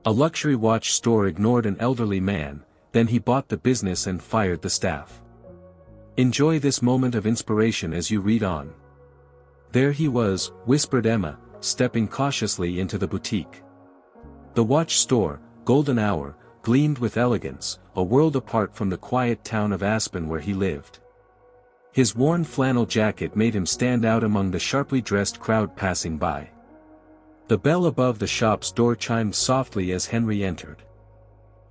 A luxury watch store ignored an elderly man, then he bought the business and fired the staff. Enjoy this moment of inspiration as you read on. There he was, whispered Emma, stepping cautiously into the boutique. The watch store, Golden Hour, gleamed with elegance, a world apart from the quiet town of Aspen where he lived. His worn flannel jacket made him stand out among the sharply dressed crowd passing by. The bell above the shop's door chimed softly as Henry entered.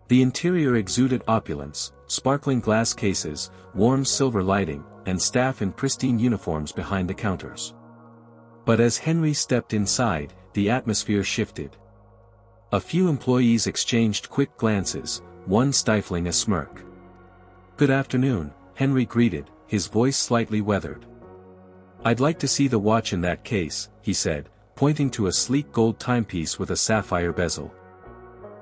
The interior exuded opulence, sparkling glass cases, warm silver lighting, and staff in pristine uniforms behind the counters. But as Henry stepped inside, the atmosphere shifted. A few employees exchanged quick glances, one stifling a smirk. "Good afternoon," Henry greeted, his voice slightly weathered. "I'd like to see the watch in that case," he said, pointing to a sleek gold timepiece with a sapphire bezel.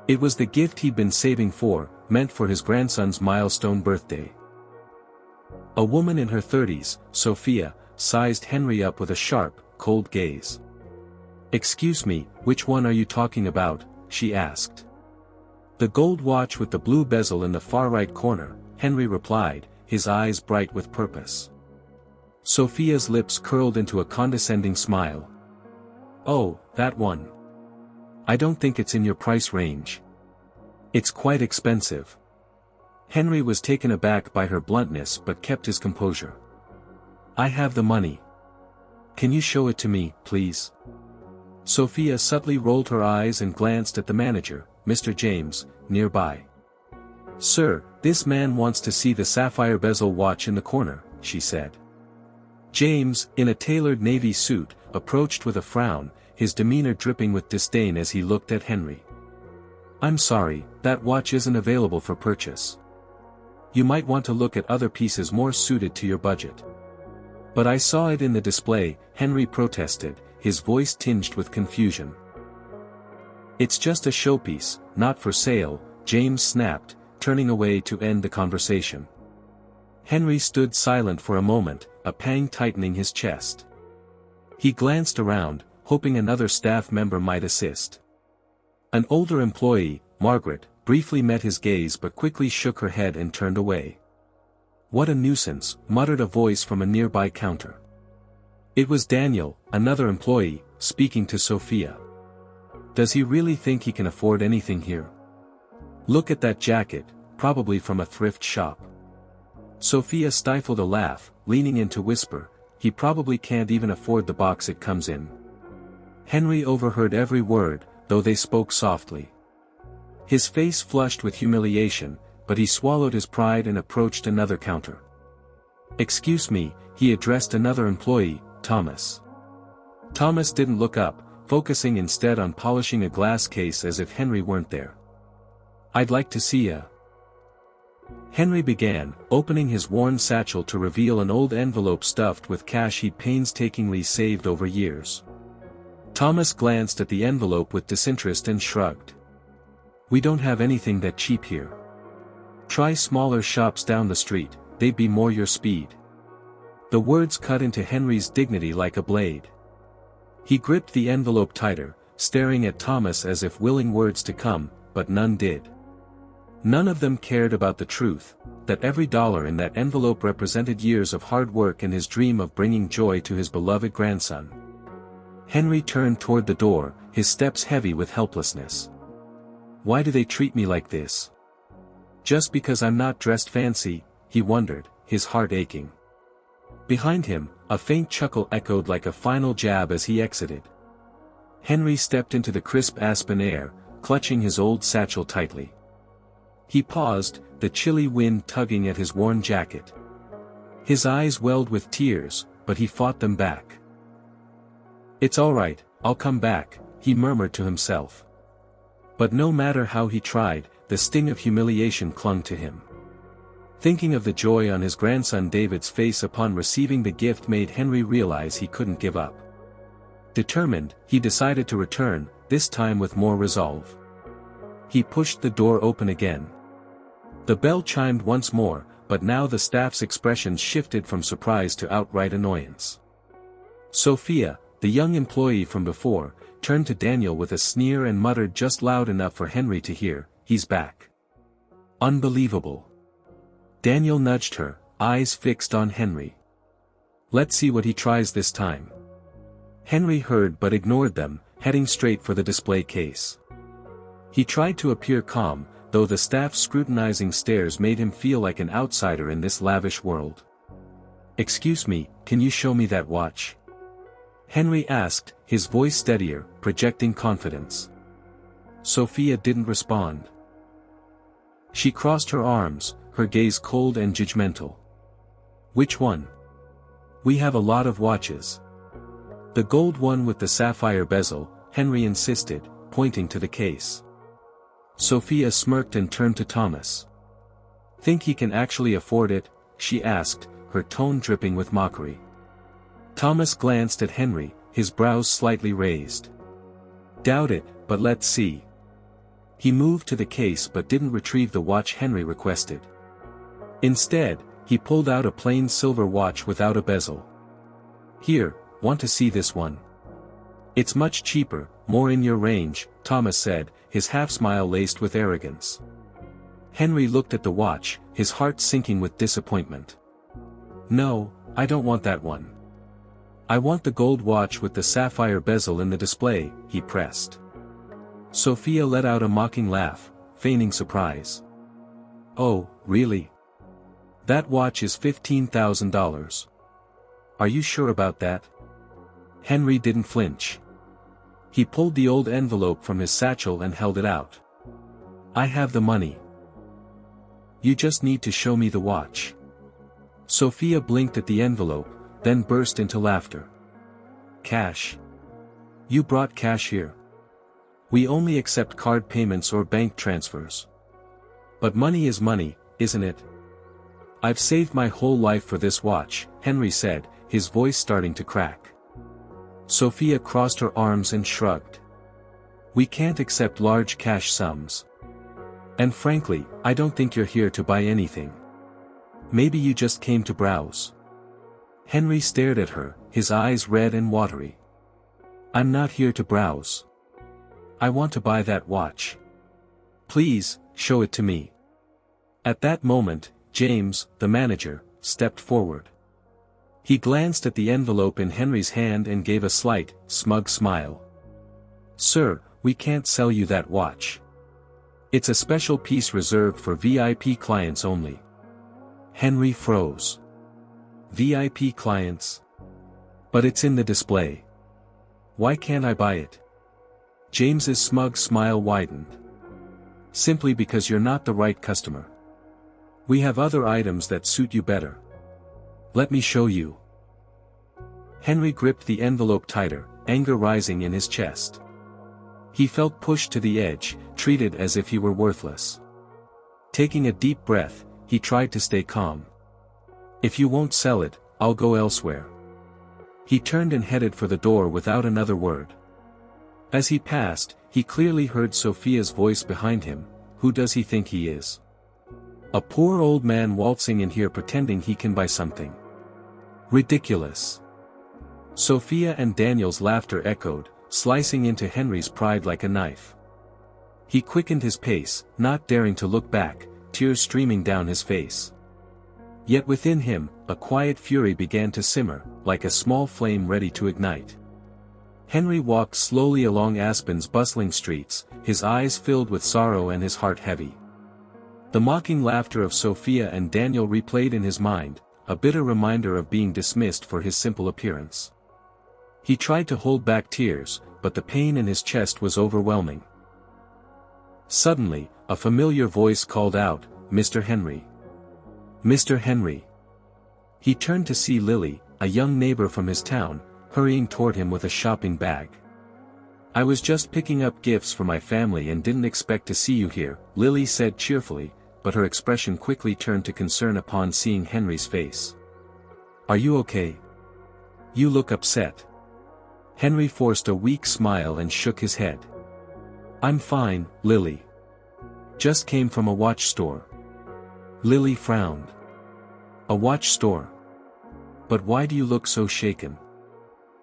It was the gift he'd been saving for, meant for his grandson's milestone birthday. A woman in her 30s, Sophia, sized Henry up with a sharp, cold gaze. "Excuse me, which one are you talking about?" she asked. "The gold watch with the blue bezel in the far right corner," Henry replied, his eyes bright with purpose. Sophia's lips curled into a condescending smile. "Oh, that one. I don't think it's in your price range. It's quite expensive." Henry was taken aback by her bluntness but kept his composure. "I have the money. Can you show it to me, please?" Sophia subtly rolled her eyes and glanced at the manager, Mr. James, nearby. "Sir, this man wants to see the sapphire bezel watch in the corner," she said. James, in a tailored navy suit, approached with a frown, his demeanor dripping with disdain as he looked at Henry. "I'm sorry, that watch isn't available for purchase. You might want to look at other pieces more suited to your budget." "But I saw it in the display," Henry protested, his voice tinged with confusion. "It's just a showpiece, not for sale," James snapped, turning away to end the conversation. Henry stood silent for a moment, a pang tightening his chest. He glanced around, hoping another staff member might assist. An older employee, Margaret, briefly met his gaze but quickly shook her head and turned away. "What a nuisance," muttered a voice from a nearby counter. It was Daniel, another employee, speaking to Sophia. "Does he really think he can afford anything here? Look at that jacket, probably from a thrift shop." Sophia stifled a laugh, leaning in to whisper, "He probably can't even afford the box it comes in." Henry overheard every word, though they spoke softly. His face flushed with humiliation, but he swallowed his pride and approached another counter. "Excuse me," he addressed another employee, Thomas. Thomas didn't look up, focusing instead on polishing a glass case as if Henry weren't there. "I'd like to see ya." Henry began, opening his worn satchel to reveal an old envelope stuffed with cash he'd painstakingly saved over years. Thomas glanced at the envelope with disinterest and shrugged. "We don't have anything that cheap here. Try smaller shops down the street, they'd be more your speed." The words cut into Henry's dignity like a blade. He gripped the envelope tighter, staring at Thomas as if willing words to come, but none did. None of them cared about the truth, that every dollar in that envelope represented years of hard work and his dream of bringing joy to his beloved grandson. Henry turned toward the door, his steps heavy with helplessness. "Why do they treat me like this? Just because I'm not dressed fancy?" he wondered, his heart aching. Behind him, a faint chuckle echoed like a final jab as he exited. Henry stepped into the crisp Aspen air, clutching his old satchel tightly. He paused, the chilly wind tugging at his worn jacket. His eyes welled with tears, but he fought them back. "It's all right, I'll come back," he murmured to himself. But no matter how he tried, the sting of humiliation clung to him. Thinking of the joy on his grandson David's face upon receiving the gift made Henry realize he couldn't give up. Determined, he decided to return, this time with more resolve. He pushed the door open again. The bell chimed once more, but now the staff's expressions shifted from surprise to outright annoyance. Sophia, the young employee from before, turned to Daniel with a sneer and muttered just loud enough for Henry to hear, "He's back." "Unbelievable." Daniel nudged her, eyes fixed on Henry. "Let's see what he tries this time." Henry heard but ignored them, heading straight for the display case. He tried to appear calm, though the staff's scrutinizing stares made him feel like an outsider in this lavish world. "Excuse me, can you show me that watch?" Henry asked, his voice steadier, projecting confidence. Sophia didn't respond. She crossed her arms, her gaze cold and judgmental. "Which one?" "We have a lot of watches." "The gold one with the sapphire bezel," Henry insisted, pointing to the case. Sophia smirked and turned to Thomas. "Think he can actually afford it?" she asked, her tone dripping with mockery. Thomas glanced at Henry, his brows slightly raised. "Doubt it, but let's see." He moved to the case but didn't retrieve the watch Henry requested. Instead, he pulled out a plain silver watch without a bezel. "Here, want to see this one?" "It's much cheaper, more in your range," Thomas said, his half-smile laced with arrogance. Henry looked at the watch, his heart sinking with disappointment. "No, I don't want that one. I want the gold watch with the sapphire bezel in the display," he pressed. Sophia let out a mocking laugh, feigning surprise. "Oh, really? That watch is $15,000. Are you sure about that?" Henry didn't flinch. He pulled the old envelope from his satchel and held it out. "I have the money. You just need to show me the watch." Sophia blinked at the envelope, then burst into laughter. "Cash? You brought cash here? We only accept card payments or bank transfers. But money is money, isn't it? I've saved my whole life for this watch," Henry said, his voice starting to crack. Sophia crossed her arms and shrugged. "We can't accept large cash sums. And frankly, I don't think you're here to buy anything. Maybe you just came to browse." Henry stared at her, his eyes red and watery. "I'm not here to browse. I want to buy that watch. Please, show it to me." At that moment, James, the manager, stepped forward. He glanced at the envelope in Henry's hand and gave a slight, smug smile. "Sir, we can't sell you that watch. It's a special piece reserved for VIP clients only." Henry froze. "VIP clients? But it's in the display. Why can't I buy it?" James's smug smile widened. "Simply because you're not the right customer. We have other items that suit you better. Let me show you." Henry gripped the envelope tighter, anger rising in his chest. He felt pushed to the edge, treated as if he were worthless. Taking a deep breath, he tried to stay calm. "If you won't sell it, I'll go elsewhere." He turned and headed for the door without another word. As he passed, he clearly heard Sophia's voice behind him, "Who does he think he is? A poor old man waltzing in here pretending he can buy something. Ridiculous." Sophia and Daniel's laughter echoed, slicing into Henry's pride like a knife. He quickened his pace, not daring to look back, tears streaming down his face. Yet within him, a quiet fury began to simmer, like a small flame ready to ignite. Henry walked slowly along Aspen's bustling streets, his eyes filled with sorrow and his heart heavy. The mocking laughter of Sophia and Daniel replayed in his mind, a bitter reminder of being dismissed for his simple appearance. He tried to hold back tears, but the pain in his chest was overwhelming. Suddenly, a familiar voice called out, "Mr. Henry. Mr. Henry." He turned to see Lily, a young neighbor from his town, hurrying toward him with a shopping bag. "I was just picking up gifts for my family and didn't expect to see you here," Lily said cheerfully, but her expression quickly turned to concern upon seeing Henry's face. "Are you okay? You look upset." Henry forced a weak smile and shook his head. "I'm fine, Lily. Just came from a watch store." Lily frowned. "A watch store? But why do you look so shaken?"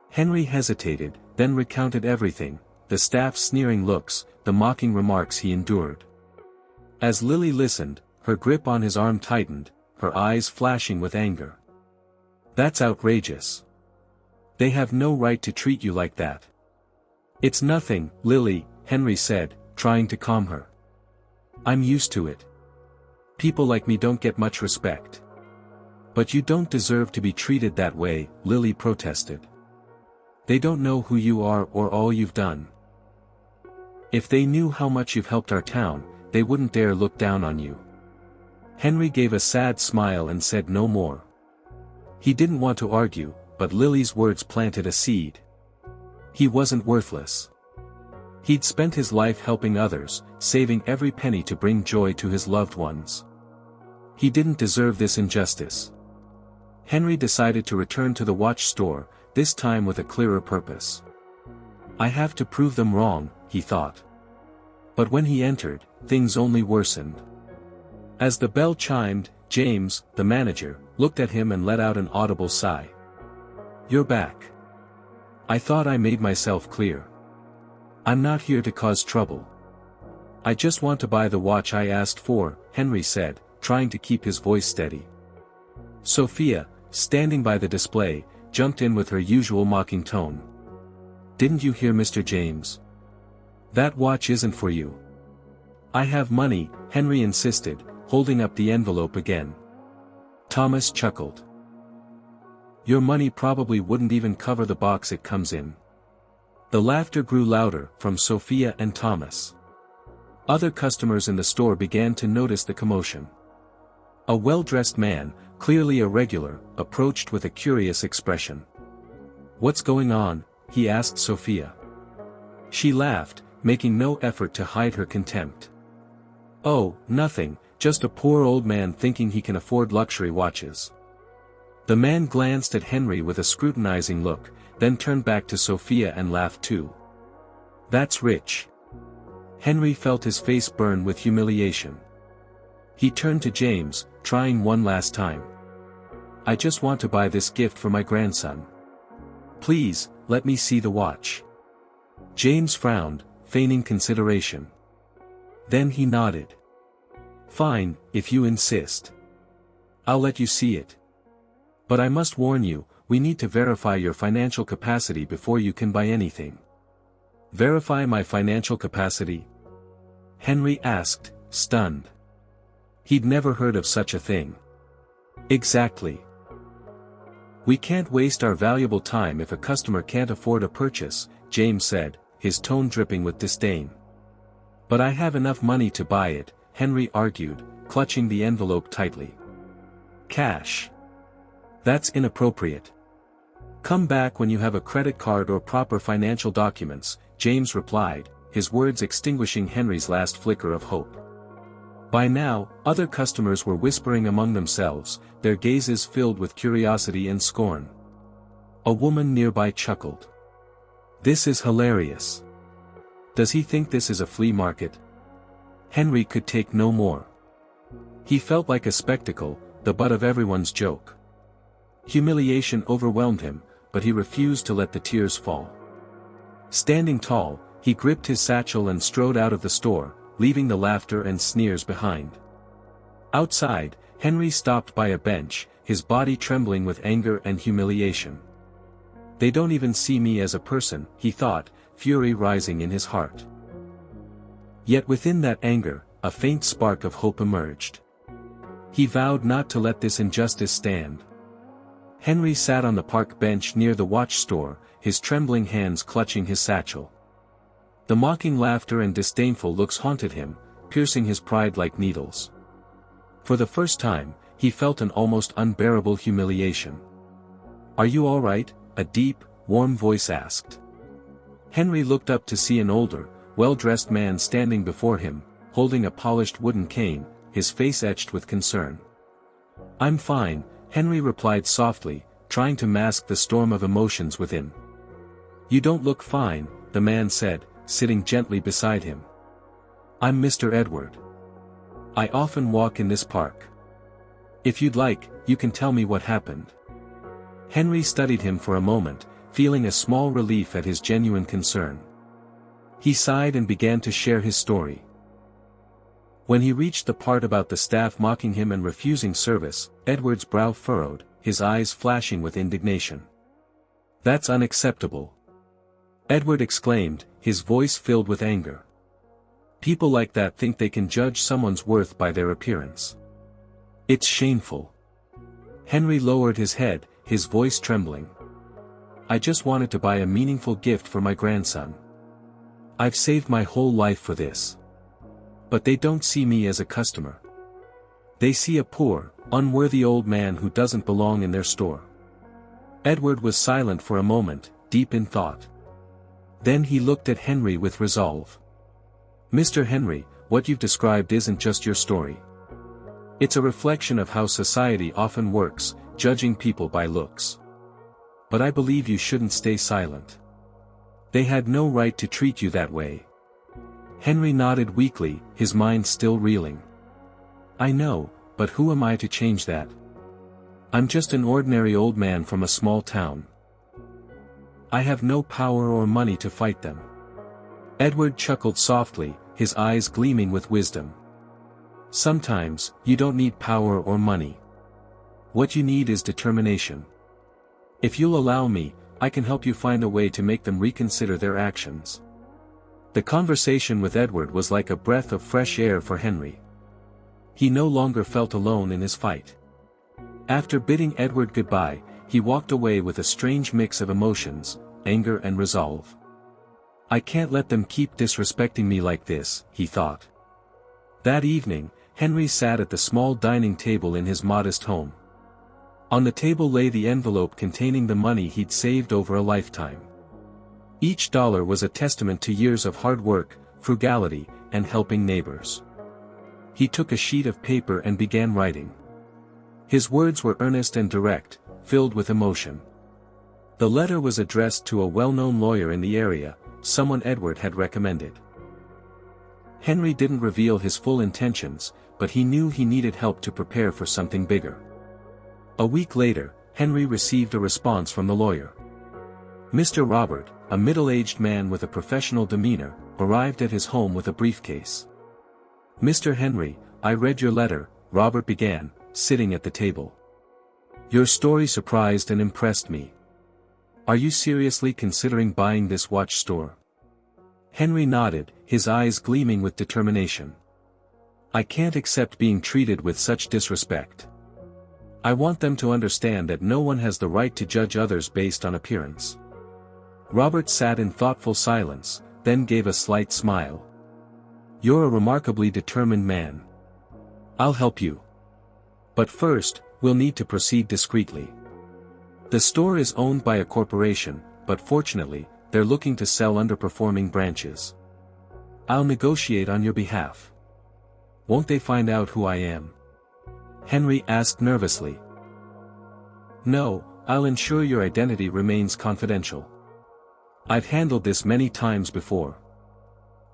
Henry hesitated, then recounted everything, the staff's sneering looks, the mocking remarks he endured. As Lily listened, her grip on his arm tightened, her eyes flashing with anger. "That's outrageous. They have no right to treat you like that." "It's nothing, Lily," Henry said, trying to calm her. "I'm used to it. People like me don't get much respect." "But you don't deserve to be treated that way," Lily protested. "They don't know who you are or all you've done. If they knew how much you've helped our town, they wouldn't dare look down on you." Henry gave a sad smile and said no more. He didn't want to argue, but Lily's words planted a seed. He wasn't worthless. He'd spent his life helping others, saving every penny to bring joy to his loved ones. He didn't deserve this injustice. Henry decided to return to the watch store, this time with a clearer purpose. "I have to prove them wrong," he thought. But when he entered, things only worsened. As the bell chimed, James, the manager, looked at him and let out an audible sigh. "You're back. I thought I made myself clear. I'm not here to cause trouble. I just want to buy the watch I asked for," Henry said, trying to keep his voice steady. Sophia, standing by the display, jumped in with her usual mocking tone. "Didn't you hear Mr. James? That watch isn't for you." "I have money," Henry insisted, holding up the envelope again. Thomas chuckled. "Your money probably wouldn't even cover the box it comes in." The laughter grew louder, from Sophia and Thomas. Other customers in the store began to notice the commotion. A well-dressed man, clearly a regular, approached with a curious expression. "What's going on?" he asked Sophia. She laughed, making no effort to hide her contempt. "Oh, nothing, just a poor old man thinking he can afford luxury watches." The man glanced at Henry with a scrutinizing look, then turned back to Sophia and laughed too. "That's rich." Henry felt his face burn with humiliation. He turned to James, trying one last time. "I just want to buy this gift for my grandson. Please, let me see the watch." James frowned, feigning consideration. Then he nodded. "Fine, if you insist. I'll let you see it. But I must warn you, we need to verify your financial capacity before you can buy anything." "Verify my financial capacity?" Henry asked, stunned. He'd never heard of such a thing. "Exactly. We can't waste our valuable time if a customer can't afford a purchase," James said, his tone dripping with disdain. "But I have enough money to buy it," Henry argued, clutching the envelope tightly. "Cash. That's inappropriate. Come back when you have a credit card or proper financial documents," James replied, his words extinguishing Henry's last flicker of hope. By now, other customers were whispering among themselves, their gazes filled with curiosity and scorn. A woman nearby chuckled. "This is hilarious. Does he think this is a flea market?" Henry could take no more. He felt like a spectacle, the butt of everyone's joke. Humiliation overwhelmed him, but he refused to let the tears fall. Standing tall, he gripped his satchel and strode out of the store, leaving the laughter and sneers behind. Outside, Henry stopped by a bench, his body trembling with anger and humiliation. "They don't even see me as a person," he thought, fury rising in his heart. Yet within that anger, a faint spark of hope emerged. He vowed not to let this injustice stand. Henry sat on the park bench near the watch store, his trembling hands clutching his satchel. The mocking laughter and disdainful looks haunted him, piercing his pride like needles. For the first time, he felt an almost unbearable humiliation. "Are you all right?" a deep, warm voice asked. Henry looked up to see an older, well-dressed man standing before him, holding a polished wooden cane, his face etched with concern. "I'm fine," Henry replied softly, trying to mask the storm of emotions within. "You don't look fine," the man said, sitting gently beside him. "I'm Mr. Edward. I often walk in this park. If you'd like, you can tell me what happened." Henry studied him for a moment, feeling a small relief at his genuine concern. He sighed and began to share his story. When he reached the part about the staff mocking him and refusing service, Edward's brow furrowed, his eyes flashing with indignation. "That's unacceptable!" Edward exclaimed, his voice filled with anger. "People like that think they can judge someone's worth by their appearance. It's shameful." Henry lowered his head, his voice trembling. "I just wanted to buy a meaningful gift for my grandson. I've saved my whole life for this. But they don't see me as a customer. They see a poor, unworthy old man who doesn't belong in their store." Edward was silent for a moment, deep in thought. Then he looked at Henry with resolve. "Mr. Henry, what you've described isn't just your story. It's a reflection of how society often works, judging people by looks. But I believe you shouldn't stay silent. They had no right to treat you that way." Henry nodded weakly, his mind still reeling. "I know, but who am I to change that? I'm just an ordinary old man from a small town. I have no power or money to fight them." Edward chuckled softly, his eyes gleaming with wisdom. "Sometimes, you don't need power or money. What you need is determination. If you'll allow me, I can help you find a way to make them reconsider their actions." The conversation with Edward was like a breath of fresh air for Henry. He no longer felt alone in his fight. After bidding Edward goodbye, he walked away with a strange mix of emotions, anger and resolve. "I can't let them keep disrespecting me like this," he thought. That evening, Henry sat at the small dining table in his modest home. On the table lay the envelope containing the money he'd saved over a lifetime. Each dollar was a testament to years of hard work, frugality, and helping neighbors. He took a sheet of paper and began writing. His words were earnest and direct, filled with emotion. The letter was addressed to a well-known lawyer in the area, someone Edward had recommended. Henry didn't reveal his full intentions, but he knew he needed help to prepare for something bigger. A week later, Henry received a response from the lawyer. Mr. Robert, a middle-aged man with a professional demeanor, arrived at his home with a briefcase. "Mr. Henry, I read your letter," Robert began, sitting at the table. "Your story surprised and impressed me. Are you seriously considering buying this watch store?" Henry nodded, his eyes gleaming with determination. "I can't accept being treated with such disrespect. I want them to understand that no one has the right to judge others based on appearance." Robert sat in thoughtful silence, then gave a slight smile. "You're a remarkably determined man. I'll help you. But first, we'll need to proceed discreetly. The store is owned by a corporation, but fortunately, they're looking to sell underperforming branches. I'll negotiate on your behalf." "Won't they find out who I am?" Henry asked nervously. "No, I'll ensure your identity remains confidential. I've handled this many times before.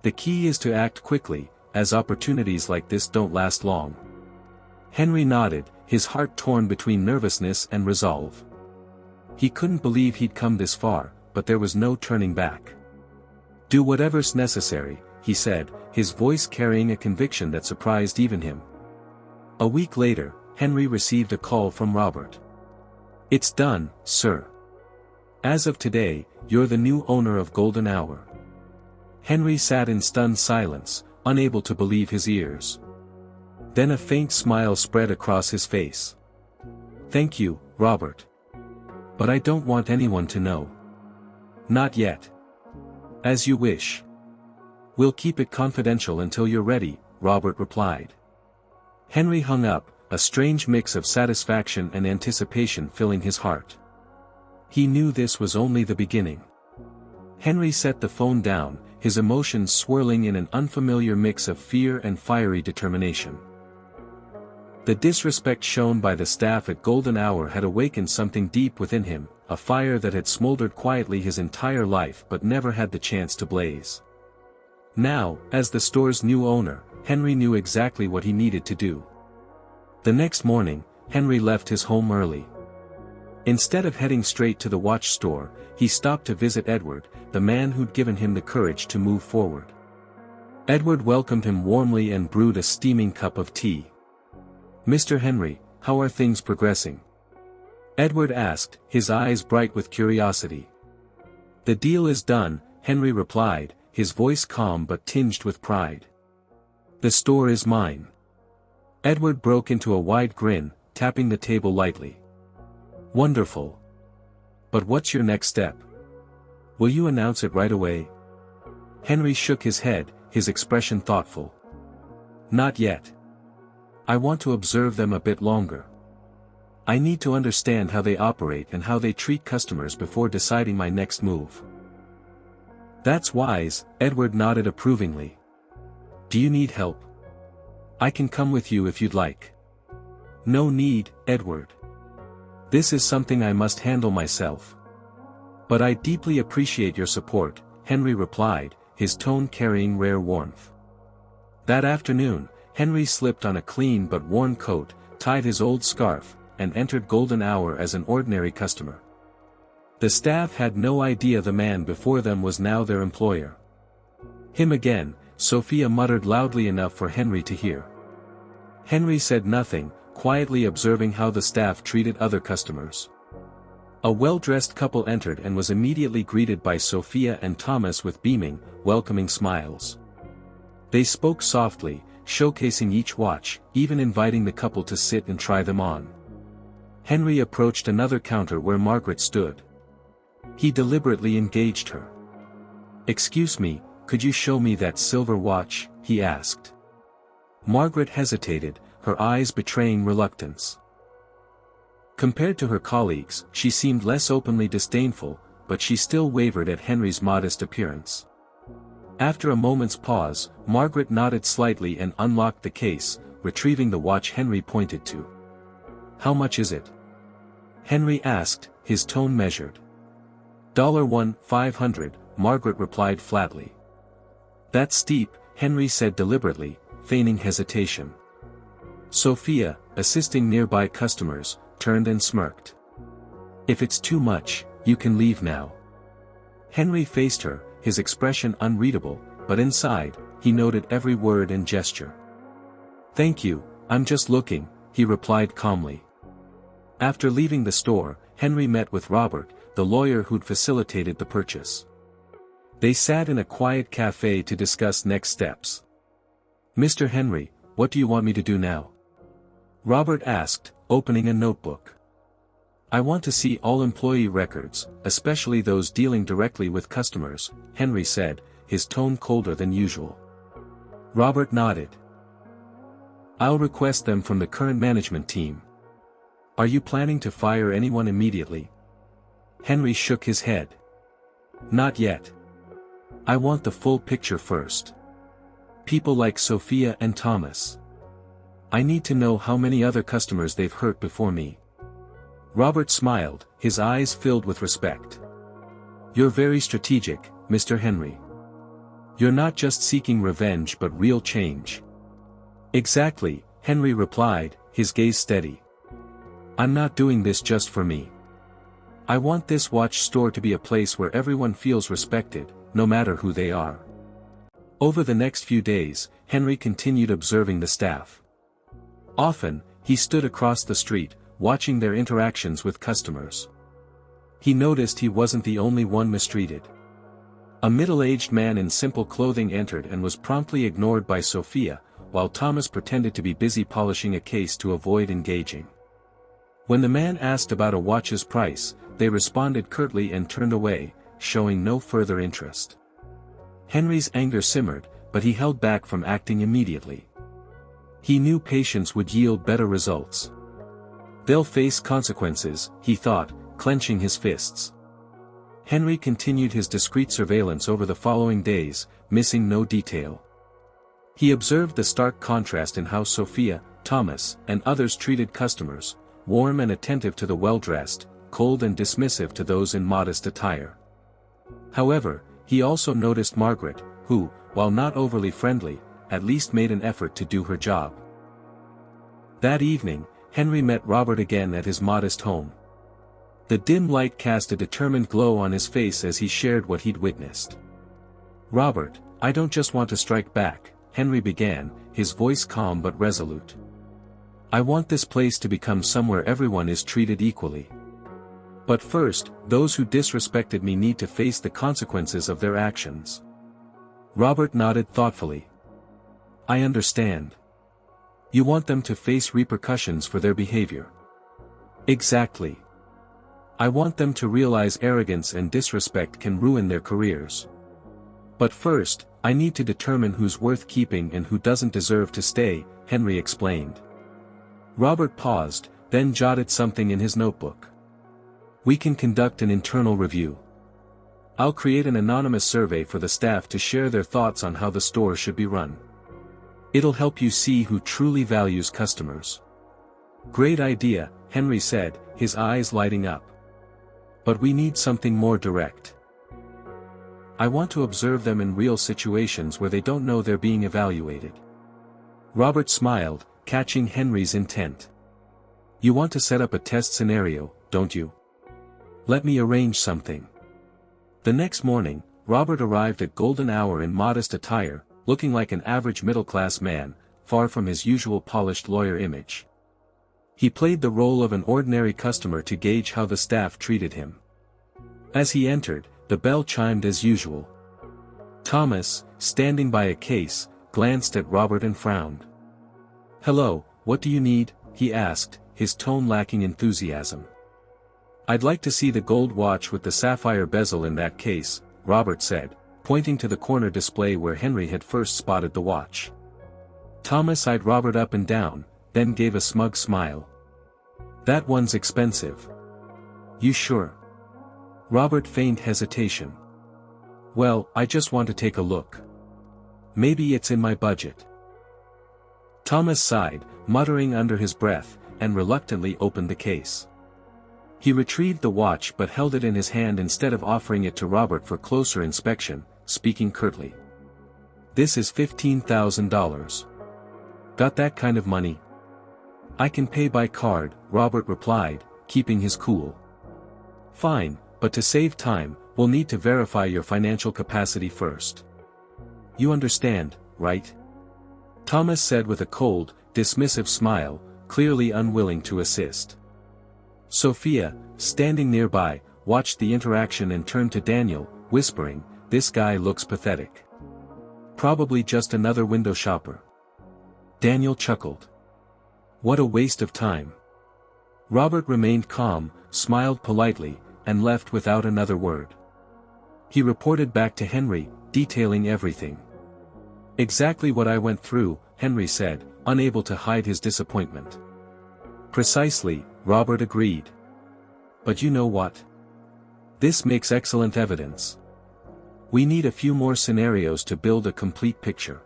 The key is to act quickly, as opportunities like this don't last long." Henry nodded, his heart torn between nervousness and resolve. He couldn't believe he'd come this far, but there was no turning back. "Do whatever's necessary," he said, his voice carrying a conviction that surprised even him. A week later, Henry received a call from Robert. "It's done, sir. As of today, you're the new owner of Golden Hour." Henry sat in stunned silence, unable to believe his ears. Then a faint smile spread across his face. "Thank you, Robert. But I don't want anyone to know." "Not yet. As you wish. We'll keep it confidential until you're ready," Robert replied. Henry hung up, a strange mix of satisfaction and anticipation filling his heart. He knew this was only the beginning. Henry set the phone down, his emotions swirling in an unfamiliar mix of fear and fiery determination. The disrespect shown by the staff at Golden Hour had awakened something deep within him, a fire that had smoldered quietly his entire life but never had the chance to blaze. Now, as the store's new owner, Henry knew exactly what he needed to do. The next morning, Henry left his home early. Instead of heading straight to the watch store, he stopped to visit Edward, the man who'd given him the courage to move forward. Edward welcomed him warmly and brewed a steaming cup of tea. "Mr. Henry, how are things progressing?" Edward asked, his eyes bright with curiosity. "The deal is done," Henry replied, his voice calm but tinged with pride. "The store is mine." Edward broke into a wide grin, tapping the table lightly. "Wonderful. But what's your next step? Will you announce it right away?" Henry shook his head, his expression thoughtful. "Not yet. I want to observe them a bit longer. I need to understand how they operate and how they treat customers before deciding my next move." "That's wise," Edward nodded approvingly. "Do you need help? I can come with you if you'd like." "No need, Edward. This is something I must handle myself." "But I deeply appreciate your support," Henry replied, his tone carrying rare warmth. That afternoon, Henry slipped on a clean but worn coat, tied his old scarf, and entered Golden Hour as an ordinary customer. The staff had no idea the man before them was now their employer. "Him again," Sophia muttered loudly enough for Henry to hear. Henry said nothing, quietly observing how the staff treated other customers. A well-dressed couple entered and was immediately greeted by Sophia and Thomas with beaming, welcoming smiles. They spoke softly, showcasing each watch, even inviting the couple to sit and try them on. Henry approached another counter where Margaret stood. He deliberately engaged her. "Excuse me, could you show me that silver watch?" he asked. Margaret hesitated, her eyes betraying reluctance. Compared to her colleagues, she seemed less openly disdainful, but she still wavered at Henry's modest appearance. After a moment's pause, Margaret nodded slightly and unlocked the case, retrieving the watch Henry pointed to. "How much is it?" Henry asked, his tone measured. $1,500, Margaret replied flatly. "That's steep," Henry said deliberately, feigning hesitation. Sophia, assisting nearby customers, turned and smirked. "If it's too much, you can leave now." Henry faced her, his expression unreadable, but inside, he noted every word and gesture. "Thank you, I'm just looking," he replied calmly. After leaving the store, Henry met with Robert, the lawyer who'd facilitated the purchase. They sat in a quiet cafe to discuss next steps. "Mr. Henry, what do you want me to do now?" Robert asked, opening a notebook. "I want to see all employee records, especially those dealing directly with customers," Henry said, his tone colder than usual. Robert nodded. "I'll request them from the current management team. Are you planning to fire anyone immediately?" Henry shook his head. "Not yet. I want the full picture first. People like Sophia and Thomas. I need to know how many other customers they've hurt before me." Robert smiled, his eyes filled with respect. "You're very strategic, Mr. Henry. You're not just seeking revenge but real change." "Exactly," Henry replied, his gaze steady. "I'm not doing this just for me. I want this watch store to be a place where everyone feels respected, no matter who they are." Over the next few days, Henry continued observing the staff. Often, he stood across the street, watching their interactions with customers. He noticed he wasn't the only one mistreated. A middle-aged man in simple clothing entered and was promptly ignored by Sophia, while Thomas pretended to be busy polishing a case to avoid engaging. When the man asked about a watch's price, they responded curtly and turned away, showing no further interest. Henry's anger simmered, but he held back from acting immediately. He knew patience would yield better results. "They'll face consequences," he thought, clenching his fists. Henry continued his discreet surveillance over the following days, missing no detail. He observed the stark contrast in how Sophia, Thomas, and others treated customers, warm and attentive to the well-dressed, cold and dismissive to those in modest attire. However, he also noticed Margaret, who, while not overly friendly, at least made an effort to do her job. That evening, Henry met Robert again at his modest home. The dim light cast a determined glow on his face as he shared what he'd witnessed. "Robert, I don't just want to strike back," Henry began, his voice calm but resolute. "I want this place to become somewhere everyone is treated equally. But first, those who disrespected me need to face the consequences of their actions." Robert nodded thoughtfully. "I understand. You want them to face repercussions for their behavior." "Exactly. I want them to realize arrogance and disrespect can ruin their careers. But first, I need to determine who's worth keeping and who doesn't deserve to stay," Henry explained. Robert paused, then jotted something in his notebook. "We can conduct an internal review. I'll create an anonymous survey for the staff to share their thoughts on how the store should be run. It'll help you see who truly values customers." "Great idea," Henry said, his eyes lighting up. "But we need something more direct. I want to observe them in real situations where they don't know they're being evaluated." Robert smiled, catching Henry's intent. "You want to set up a test scenario, don't you? Let me arrange something." The next morning, Robert arrived at golden hour in modest attire, looking like an average middle-class man, far from his usual polished lawyer image. He played the role of an ordinary customer to gauge how the staff treated him. As he entered, the bell chimed as usual. Thomas, standing by a case, glanced at Robert and frowned. "Hello, what do you need?" he asked, his tone lacking enthusiasm. "I'd like to see the gold watch with the sapphire bezel in that case," Robert said, pointing to the corner display where Henry had first spotted the watch. Thomas eyed Robert up and down, then gave a smug smile. "That one's expensive." "You sure?" Robert feigned hesitation. "Well, I just want to take a look. Maybe it's in my budget." Thomas sighed, muttering under his breath, and reluctantly opened the case. He retrieved the watch but held it in his hand instead of offering it to Robert for closer inspection, speaking curtly. "This is $15,000. Got that kind of money?" "I can pay by card," Robert replied, keeping his cool. "Fine, but to save time, we'll need to verify your financial capacity first. You understand, right?" Thomas said with a cold, dismissive smile, clearly unwilling to assist. Sophia, standing nearby, watched the interaction and turned to Daniel, whispering, "This guy looks pathetic. Probably just another window shopper." Daniel chuckled. "What a waste of time." Robert remained calm, smiled politely, and left without another word. He reported back to Henry, detailing everything. "Exactly what I went through," Henry said, unable to hide his disappointment. "Precisely," Robert agreed. "But you know what? This makes excellent evidence. We need a few more scenarios to build a complete picture."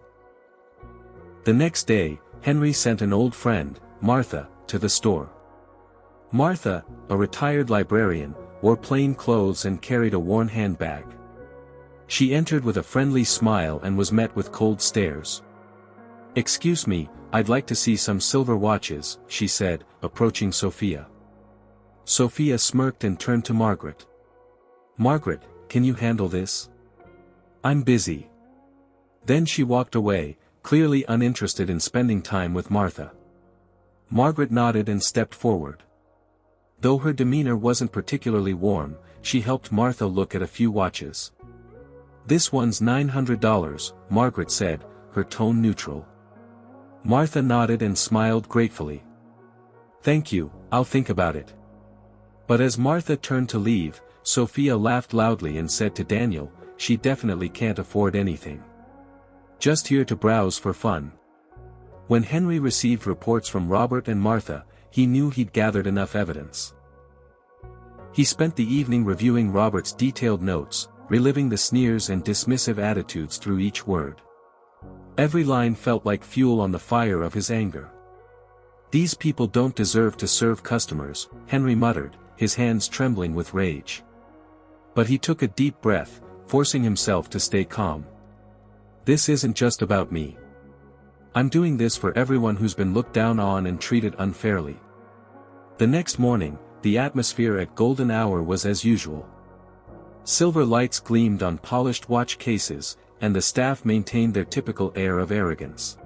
The next day, Henry sent an old friend, Martha, to the store. Martha, a retired librarian, wore plain clothes and carried a worn handbag. She entered with a friendly smile and was met with cold stares. "Excuse me, I'd like to see some silver watches," she said, approaching Sophia. Sophia smirked and turned to Margaret. "Margaret, can you handle this? I'm busy." Then she walked away, clearly uninterested in spending time with Martha. Margaret nodded and stepped forward. Though her demeanor wasn't particularly warm, she helped Martha look at a few watches. "This one's $900, Margaret said, her tone neutral. Martha nodded and smiled gratefully. "Thank you, I'll think about it." But as Martha turned to leave, Sophia laughed loudly and said to Daniel, "She definitely can't afford anything. Just here to browse for fun." When Henry received reports from Robert and Martha, he knew he'd gathered enough evidence. He spent the evening reviewing Robert's detailed notes, reliving the sneers and dismissive attitudes through each word. Every line felt like fuel on the fire of his anger. "These people don't deserve to serve customers," Henry muttered, his hands trembling with rage. But he took a deep breath, forcing himself to stay calm. "This isn't just about me. I'm doing this for everyone who's been looked down on and treated unfairly." The next morning, the atmosphere at golden hour was as usual. Silver lights gleamed on polished watch cases, and the staff maintained their typical air of arrogance.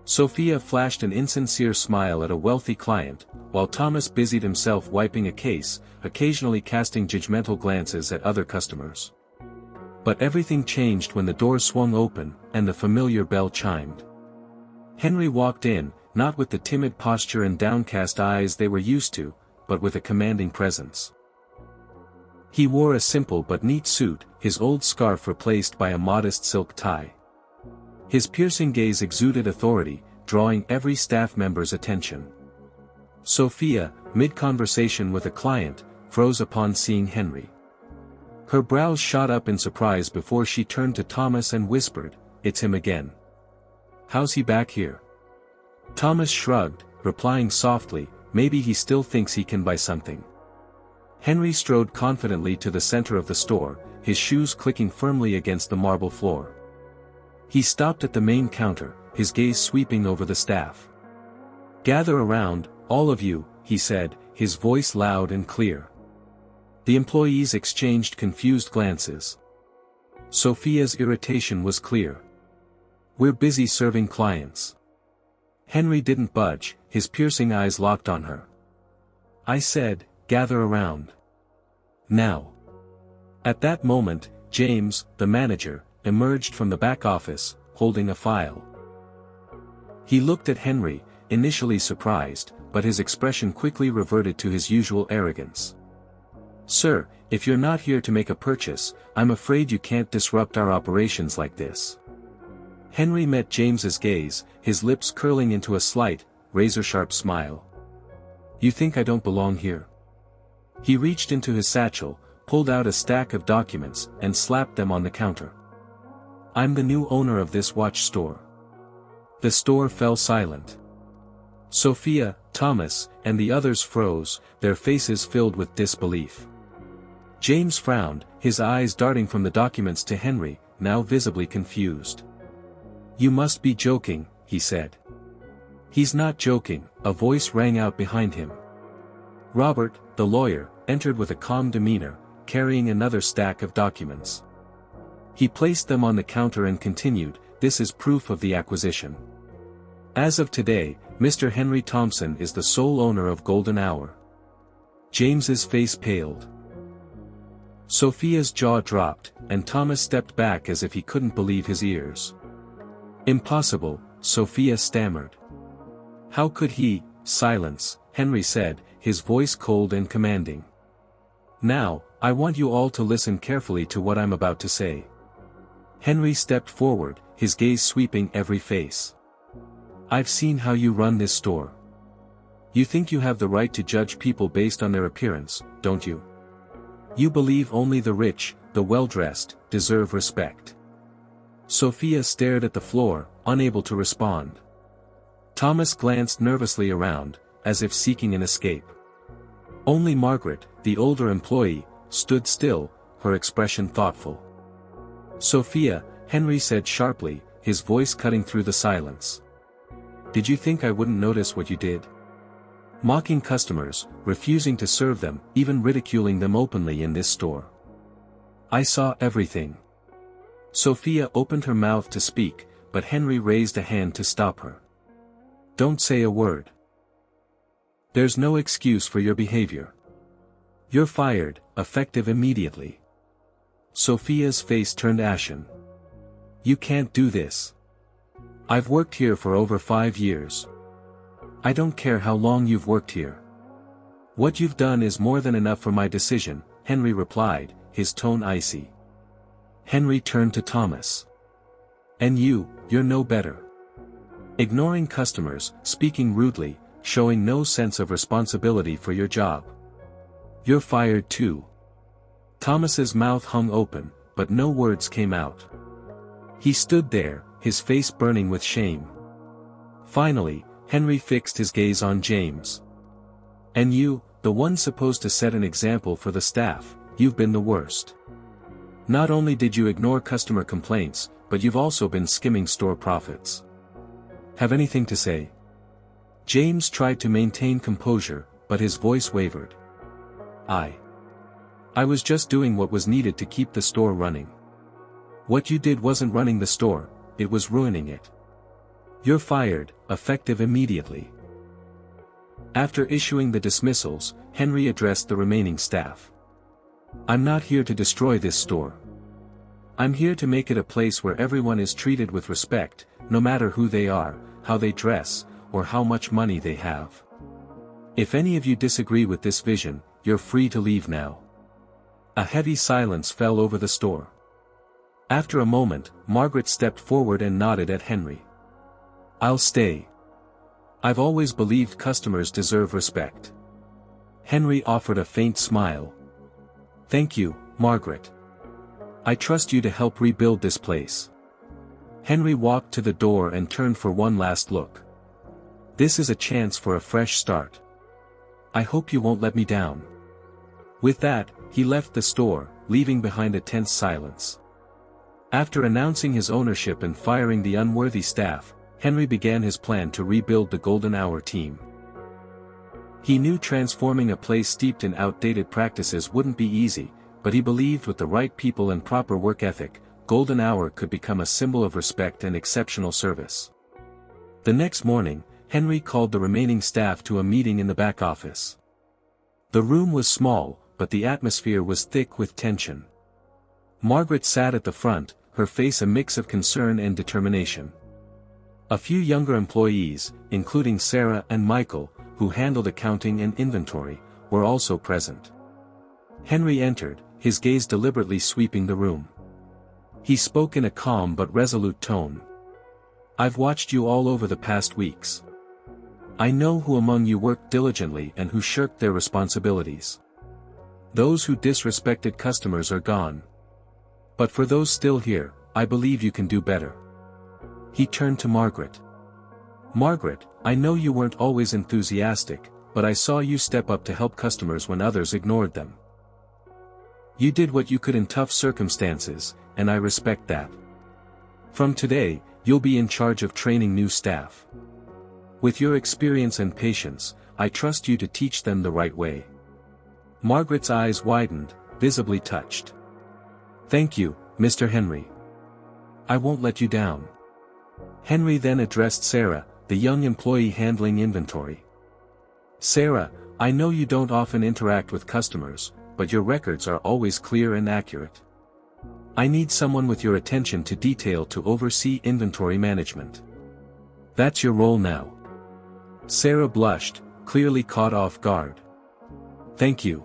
Sophia flashed an insincere smile at a wealthy client, while Thomas busied himself wiping a case, occasionally casting judgmental glances at other customers. But everything changed when the door swung open, and the familiar bell chimed. Henry walked in, not with the timid posture and downcast eyes they were used to, but with a commanding presence. He wore a simple but neat suit, his old scarf replaced by a modest silk tie. His piercing gaze exuded authority, drawing every staff member's attention. Sophia, mid-conversation with a client, froze upon seeing Henry. Her brows shot up in surprise before she turned to Thomas and whispered, "It's him again. How's he back here?" Thomas shrugged, replying softly, "Maybe he still thinks he can buy something." Henry strode confidently to the center of the store, his shoes clicking firmly against the marble floor. He stopped at the main counter, his gaze sweeping over the staff. "Gather around, all of you," he said, his voice loud and clear. The employees exchanged confused glances. Sophia's irritation was clear. "We're busy serving clients." Henry didn't budge, his piercing eyes locked on her. "I said, gather around. Now." At that moment, James, the manager, emerged from the back office, holding a file. He looked at Henry, initially surprised, but his expression quickly reverted to his usual arrogance. "Sir, if you're not here to make a purchase, I'm afraid you can't disrupt our operations like this." Henry met James's gaze, his lips curling into a slight, razor-sharp smile. "You think I don't belong here?" He reached into his satchel, pulled out a stack of documents, and slapped them on the counter. "I'm the new owner of this watch store." The store fell silent. Sophia, Thomas, and the others froze, their faces filled with disbelief. James frowned, his eyes darting from the documents to Henry, now visibly confused. "You must be joking," he said. "He's not joking," a voice rang out behind him. Robert, the lawyer, entered with a calm demeanor, carrying another stack of documents. He placed them on the counter and continued, "This is proof of the acquisition. As of today, Mr. Henry Thompson is the sole owner of Golden Hour." James's face paled. Sophia's jaw dropped, and Thomas stepped back as if he couldn't believe his ears. "Impossible," Sophia stammered. "How could he?" "Silence," Henry said, his voice cold and commanding. "Now, I want you all to listen carefully to what I'm about to say." Henry stepped forward, his gaze sweeping every face. "I've seen how you run this store. You think you have the right to judge people based on their appearance, don't you? You believe only the rich, the well-dressed, deserve respect." Sophia stared at the floor, unable to respond. Thomas glanced nervously around, as if seeking an escape. Only Margaret, the older employee, stood still, her expression thoughtful. "Sophia," Henry said sharply, his voice cutting through the silence. "Did you think I wouldn't notice what you did? Mocking customers, refusing to serve them, even ridiculing them openly in this store. I saw everything." Sophia opened her mouth to speak, but Henry raised a hand to stop her. "Don't say a word. There's no excuse for your behavior. You're fired, effective immediately." Sophia's face turned ashen. "You can't do this. I've worked here for over 5 years. I don't care how long you've worked here. What you've done is more than enough for my decision," Henry replied, his tone icy. Henry turned to Thomas. "And you're no better. Ignoring customers, speaking rudely, showing no sense of responsibility for your job. You're fired too." Thomas's mouth hung open, but no words came out. He stood there, his face burning with shame. Finally, Henry fixed his gaze on James. "And you, the one supposed to set an example for the staff, you've been the worst. Not only did you ignore customer complaints, but you've also been skimming store profits. Have anything to say?" James tried to maintain composure, but his voice wavered. I was just doing what was needed to keep the store running. What you did wasn't running the store, it was ruining it. You're fired, effective immediately." After issuing the dismissals, Henry addressed the remaining staff. "I'm not here to destroy this store. I'm here to make it a place where everyone is treated with respect, no matter who they are, how they dress, or how much money they have. If any of you disagree with this vision, you're free to leave now." A heavy silence fell over the store. After a moment, Margaret stepped forward and nodded at Henry. "I'll stay. I've always believed customers deserve respect." Henry offered a faint smile. "Thank you, Margaret. I trust you to help rebuild this place." Henry walked to the door and turned for one last look. "This is a chance for a fresh start. I hope you won't let me down." With that, he left the store, leaving behind a tense silence. After announcing his ownership and firing the unworthy staff, Henry began his plan to rebuild the Golden Hour team. He knew transforming a place steeped in outdated practices wouldn't be easy, but he believed with the right people and proper work ethic, Golden Hour could become a symbol of respect and exceptional service. The next morning, Henry called the remaining staff to a meeting in the back office. The room was small, but the atmosphere was thick with tension. Margaret sat at the front, her face a mix of concern and determination. A few younger employees, including Sarah and Michael, who handled accounting and inventory, were also present. Henry entered, his gaze deliberately sweeping the room. He spoke in a calm but resolute tone. "I've watched you all over the past weeks. I know who among you worked diligently and who shirked their responsibilities. Those who disrespected customers are gone. But for those still here, I believe you can do better." He turned to Margaret. "Margaret, I know you weren't always enthusiastic, but I saw you step up to help customers when others ignored them. You did what you could in tough circumstances, and I respect that. From today, you'll be in charge of training new staff. With your experience and patience, I trust you to teach them the right way." Margaret's eyes widened, visibly touched. "Thank you, Mr. Henry. I won't let you down." Henry then addressed Sarah, the young employee handling inventory. "Sarah, I know you don't often interact with customers, but your records are always clear and accurate. I need someone with your attention to detail to oversee inventory management. That's your role now." Sarah blushed, clearly caught off guard. "Thank you.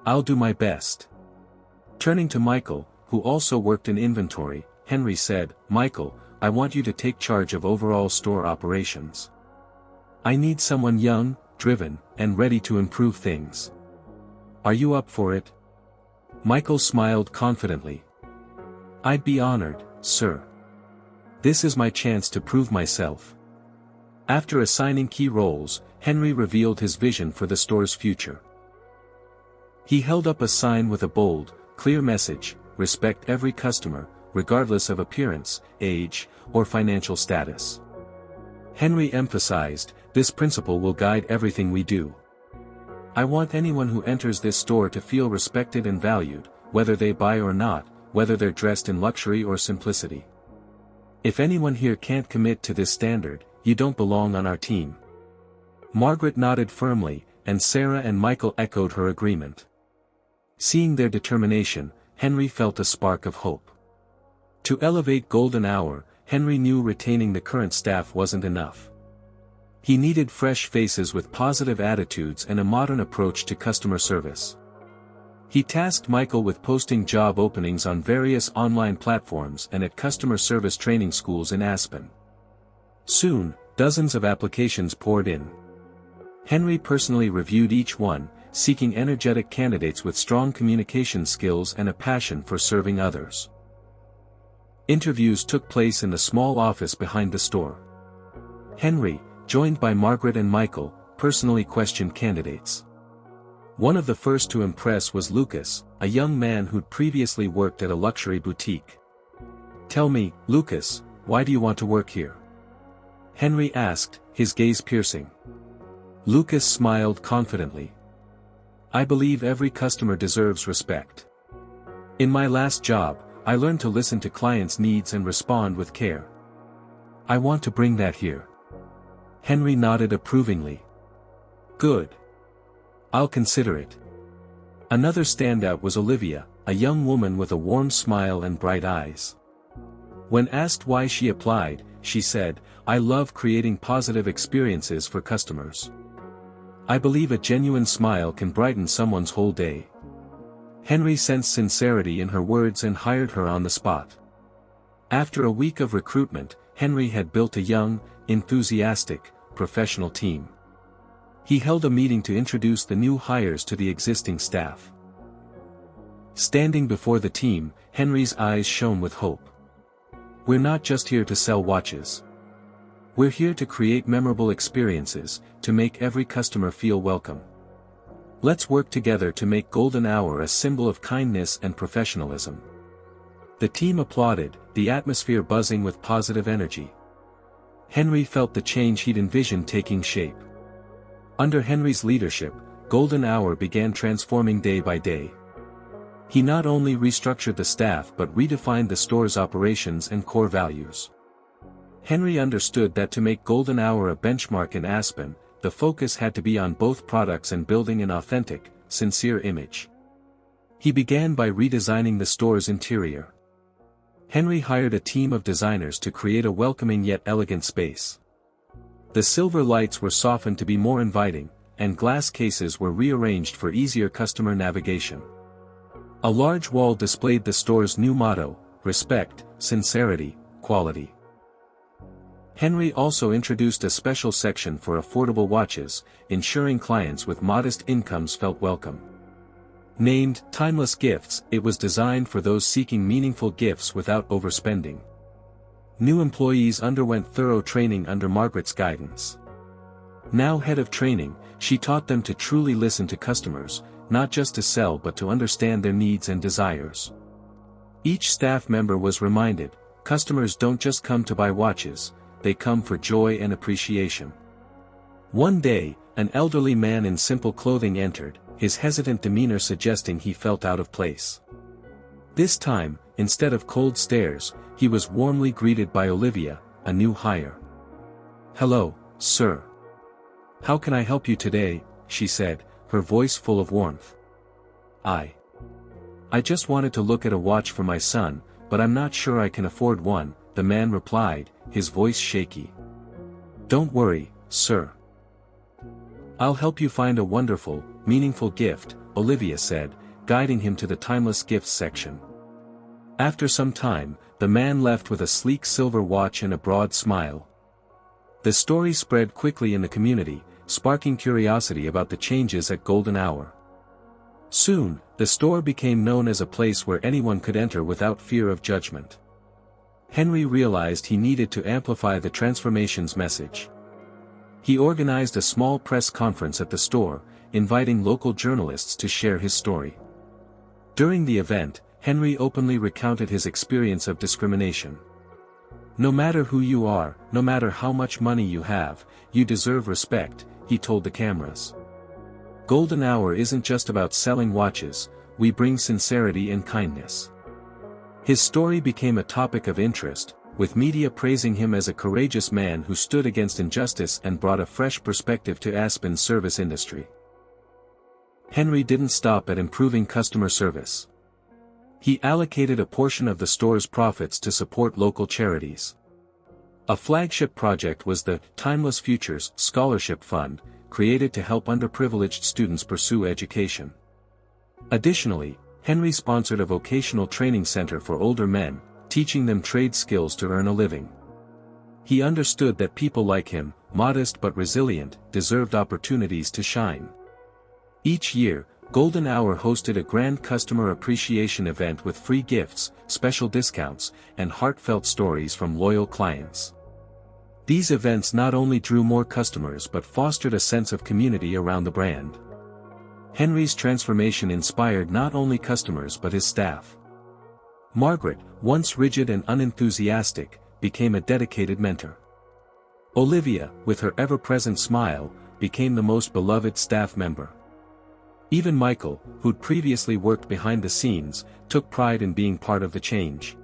I'll do my best." Turning to Michael, who also worked in inventory, Henry said, "Michael, I want you to take charge of overall store operations. I need someone young, driven, and ready to improve things. Are you up for it?" Michael smiled confidently. "I'd be honored, sir. This is my chance to prove myself." After assigning key roles, Henry revealed his vision for the store's future. He held up a sign with a bold, clear message: "Respect every customer, regardless of appearance, age, or financial status." Henry emphasized, "This principle will guide everything we do. I want anyone who enters this store to feel respected and valued, whether they buy or not, whether they're dressed in luxury or simplicity. If anyone here can't commit to this standard, you don't belong on our team." Margaret nodded firmly, and Sarah and Michael echoed her agreement. Seeing their determination, Henry felt a spark of hope. To elevate Golden Hour, Henry knew retaining the current staff wasn't enough. He needed fresh faces with positive attitudes and a modern approach to customer service. He tasked Michael with posting job openings on various online platforms and at customer service training schools in Aspen. Soon, dozens of applications poured in. Henry personally reviewed each one, seeking energetic candidates with strong communication skills and a passion for serving others. Interviews took place in the small office behind the store. Henry, joined by Margaret and Michael, personally questioned candidates. One of the first to impress was Lucas, a young man who'd previously worked at a luxury boutique. "Tell me, Lucas, why do you want to work here?" Henry asked, his gaze piercing. Lucas smiled confidently. I believe every customer deserves respect. In my last job, I learned to listen to clients' needs and respond with care. I want to bring that here. Henry nodded approvingly. Good. I'll consider it. Another standout was Olivia, a young woman with a warm smile and bright eyes. When asked why she applied, she said, "I love creating positive experiences for customers. I believe a genuine smile can brighten someone's whole day." Henry sensed sincerity in her words and hired her on the spot. After a week of recruitment, Henry had built a young, enthusiastic, professional team. He held a meeting to introduce the new hires to the existing staff. Standing before the team, Henry's eyes shone with hope. "We're not just here to sell watches. We're here to create memorable experiences, to make every customer feel welcome. Let's work together to make Golden Hour a symbol of kindness and professionalism." The team applauded, the atmosphere buzzing with positive energy. Henry felt the change he'd envisioned taking shape. Under Henry's leadership, Golden Hour began transforming day by day. He not only restructured the staff but redefined the store's operations and core values. Henry understood that to make Golden Hour a benchmark in Aspen, the focus had to be on both products and building an authentic, sincere image. He began by redesigning the store's interior. Henry hired a team of designers to create a welcoming yet elegant space. The silver lights were softened to be more inviting, and glass cases were rearranged for easier customer navigation. A large wall displayed the store's new motto, "Respect, Sincerity, Quality." Henry also introduced a special section for affordable watches, ensuring clients with modest incomes felt welcome. Named Timeless Gifts, it was designed for those seeking meaningful gifts without overspending. New employees underwent thorough training under Margaret's guidance. Now head of training, she taught them to truly listen to customers, not just to sell but to understand their needs and desires. Each staff member was reminded, customers don't just come to buy watches, they come for joy and appreciation. One day, an elderly man in simple clothing entered, his hesitant demeanor suggesting he felt out of place. This time, instead of cold stares, he was warmly greeted by Olivia, a new hire. "Hello, sir. How can I help you today?" she said, her voice full of warmth. I just wanted to look at a watch for my son, but I'm not sure I can afford one," the man replied, his voice shaky. "Don't worry, sir. I'll help you find a wonderful, meaningful gift," Olivia said, guiding him to the timeless gifts section. After some time, the man left with a sleek silver watch and a broad smile. The story spread quickly in the community, sparking curiosity about the changes at Golden Hour. Soon, the store became known as a place where anyone could enter without fear of judgment. Henry realized he needed to amplify the transformation's message. He organized a small press conference at the store, inviting local journalists to share his story. During the event, Henry openly recounted his experience of discrimination. "No matter who you are, no matter how much money you have, you deserve respect," he told the cameras. "Golden Hour isn't just about selling watches, we bring sincerity and kindness." His story became a topic of interest, with media praising him as a courageous man who stood against injustice and brought a fresh perspective to Aspen's service industry. Henry didn't stop at improving customer service. He allocated a portion of the store's profits to support local charities. A flagship project was the Timeless Futures Scholarship Fund, created to help underprivileged students pursue education. Additionally, Henry sponsored a vocational training center for older men, teaching them trade skills to earn a living. He understood that people like him, modest but resilient, deserved opportunities to shine. Each year, Golden Hour hosted a grand customer appreciation event with free gifts, special discounts, and heartfelt stories from loyal clients. These events not only drew more customers but fostered a sense of community around the brand. Henry's transformation inspired not only customers but his staff. Margaret, once rigid and unenthusiastic, became a dedicated mentor. Olivia, with her ever-present smile, became the most beloved staff member. Even Michael, who'd previously worked behind the scenes, took pride in being part of the change.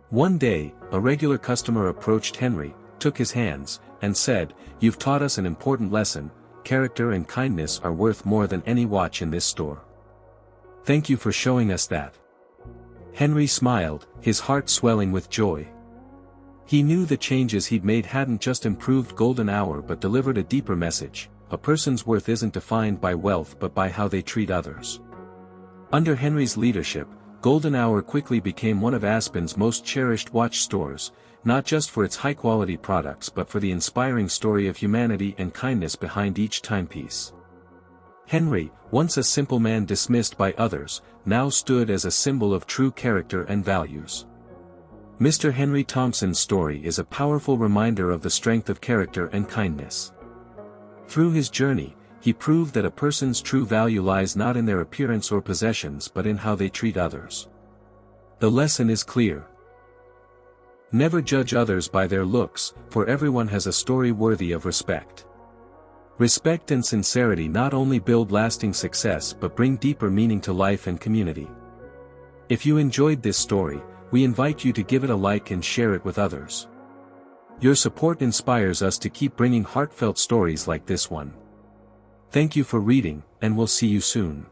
One day, a regular customer approached Henry, took his hands, and said, "You've taught us an important lesson. Character and kindness are worth more than any watch in this store. Thank you for showing us that." Henry smiled, his heart swelling with joy. He knew the changes he'd made hadn't just improved Golden Hour but delivered a deeper message: a person's worth isn't defined by wealth but by how they treat others. Under Henry's leadership, Golden Hour quickly became one of Aspen's most cherished watch stores, not just for its high-quality products but for the inspiring story of humanity and kindness behind each timepiece. Henry, once a simple man dismissed by others, now stood as a symbol of true character and values. Mr. Henry Thompson's story is a powerful reminder of the strength of character and kindness. Through his journey, he proved that a person's true value lies not in their appearance or possessions but in how they treat others. The lesson is clear. Never judge others by their looks, for everyone has a story worthy of respect. Respect and sincerity not only build lasting success but bring deeper meaning to life and community. If you enjoyed this story, we invite you to give it a like and share it with others. Your support inspires us to keep bringing heartfelt stories like this one. Thank you for reading, and we'll see you soon.